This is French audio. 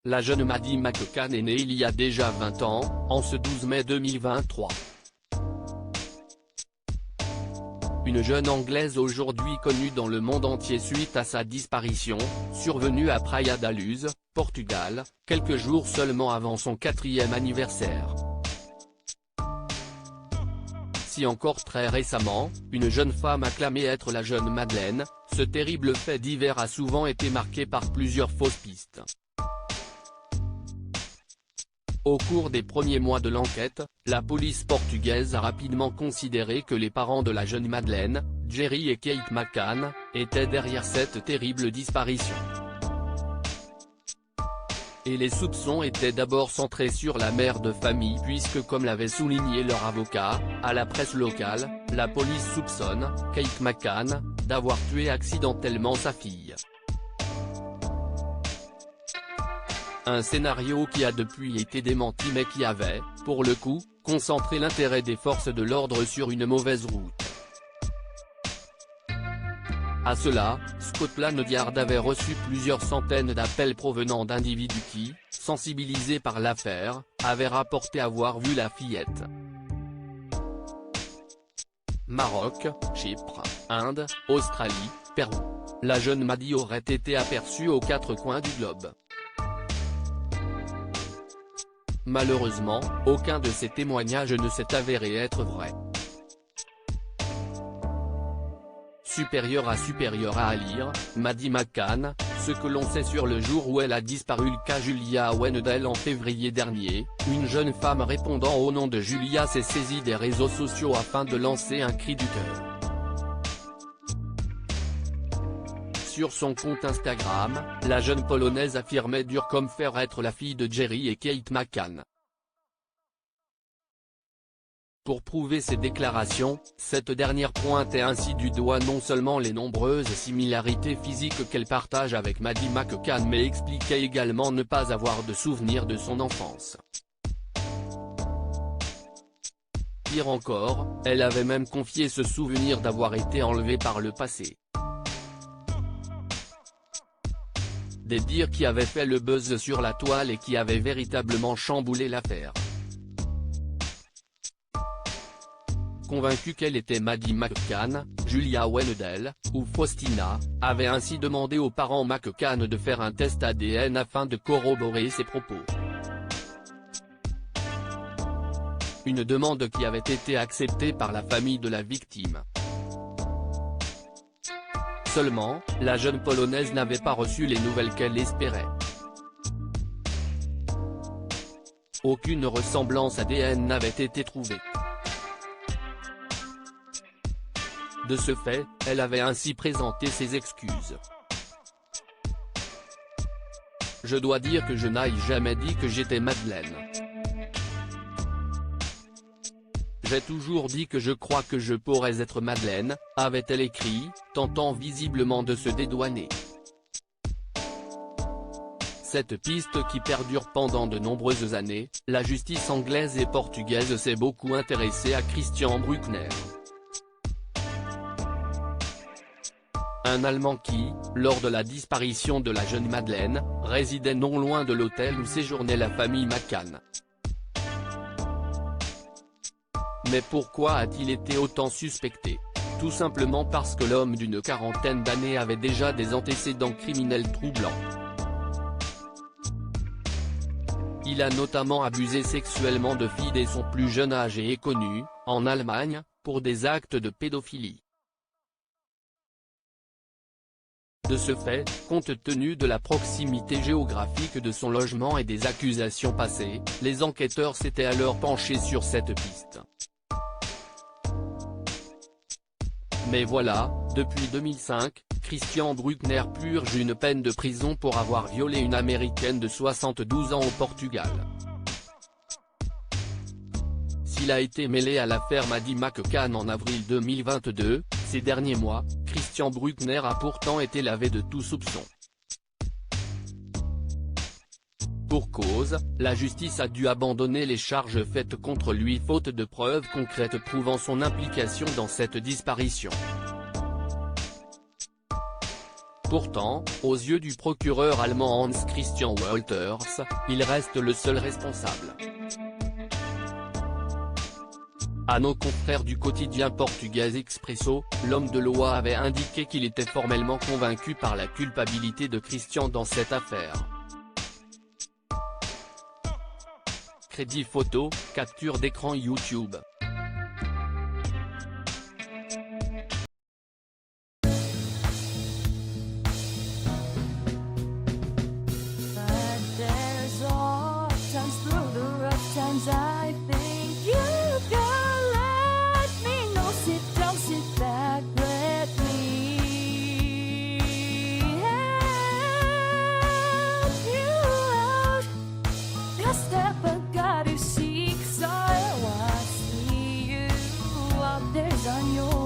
La jeune Maddie McCann est née il y a déjà 20 ans, en ce 12 mai 2023. Une jeune Anglaise aujourd'hui connue dans le monde entier suite à sa disparition, survenue à Praia da Luz, Portugal, quelques jours seulement avant son 4e anniversaire. Si encore très récemment, une jeune femme acclamait être la jeune Madeleine, ce terrible fait divers a souvent été marqué par plusieurs fausses pistes. Au cours des premiers mois de l'enquête, la police portugaise a rapidement considéré que les parents de la jeune Madeleine, Jerry et Kate McCann, étaient derrière cette terrible disparition. Et les soupçons étaient d'abord centrés sur la mère de famille puisque comme l'avait souligné leur avocat, à la presse locale, la police soupçonne Kate McCann d'avoir tué accidentellement sa fille. Un scénario qui a depuis été démenti mais qui avait, pour le coup, concentré l'intérêt des forces de l'ordre sur une mauvaise route. À cela, Scotland Yard avait reçu plusieurs centaines d'appels provenant d'individus qui, sensibilisés par l'affaire, avaient rapporté avoir vu la fillette. Maroc, Chypre, Inde, Australie, Pérou. La jeune Maddie aurait été aperçue aux 4 coins du globe. Malheureusement, aucun de ces témoignages ne s'est avéré être vrai. Supérieur à lire, Maddie McCann, ce que l'on sait sur le jour où elle a disparu. Le cas Julia Wendell en février dernier, une jeune femme répondant au nom de Julia s'est saisie des réseaux sociaux afin de lancer un cri du cœur. Sur son compte Instagram, la jeune Polonaise affirmait dur comme fer être la fille de Jerry et Kate McCann. Pour prouver ses déclarations, cette dernière pointait ainsi du doigt non seulement les nombreuses similarités physiques qu'elle partage avec Maddie McCann mais expliquait également ne pas avoir de souvenir de son enfance. Pire encore, elle avait même confié ce souvenir d'avoir été enlevée par le passé. Des dires qui avaient fait le buzz sur la toile et qui avaient véritablement chamboulé l'affaire. Convaincue qu'elle était Maddie McCann, Julia Wendell, ou Faustina, avait ainsi demandé aux parents McCann de faire un test ADN afin de corroborer ses propos. Une demande qui avait été acceptée par la famille de la victime. Seulement, la jeune Polonaise n'avait pas reçu les nouvelles qu'elle espérait. Aucune ressemblance ADN n'avait été trouvée. De ce fait, elle avait ainsi présenté ses excuses. Je dois dire que je n'ai jamais dit que j'étais Madeleine. J'ai toujours dit que je crois que je pourrais être Madeleine, avait-elle écrit, tentant visiblement de se dédouaner. Cette piste qui perdure pendant de nombreuses années, la justice anglaise et portugaise s'est beaucoup intéressée à Christian Bruckner. Un Allemand qui, lors de la disparition de la jeune Madeleine, résidait non loin de l'hôtel où séjournait la famille McCann. Mais pourquoi a-t-il été autant suspecté? Tout simplement parce que l'homme d'une quarantaine d'années avait déjà des antécédents criminels troublants. Il a notamment abusé sexuellement de filles dès son plus jeune âge et est connu, en Allemagne, pour des actes de pédophilie. De ce fait, compte tenu de la proximité géographique de son logement et des accusations passées, les enquêteurs s'étaient alors penchés sur cette piste. Mais voilà, depuis 2005, Christian Bruckner purge une peine de prison pour avoir violé une Américaine de 72 ans au Portugal. S'il a été mêlé à l'affaire Maddie McCann en avril 2022, ces derniers mois, Christian Bruckner a pourtant été lavé de tout soupçon. Pour cause, la justice a dû abandonner les charges faites contre lui faute de preuves concrètes prouvant son implication dans cette disparition. Pourtant, aux yeux du procureur allemand Hans Christian Wolters, il reste le seul responsable. À nos confrères du quotidien portugais Expresso, l'homme de loi avait indiqué qu'il était formellement convaincu par la culpabilité de Christian dans cette affaire. Crédit photo, capture d'écran YouTube. I think you can let me know. Sit back, let me help you out. The step I gotta seek, so I see you out there's on your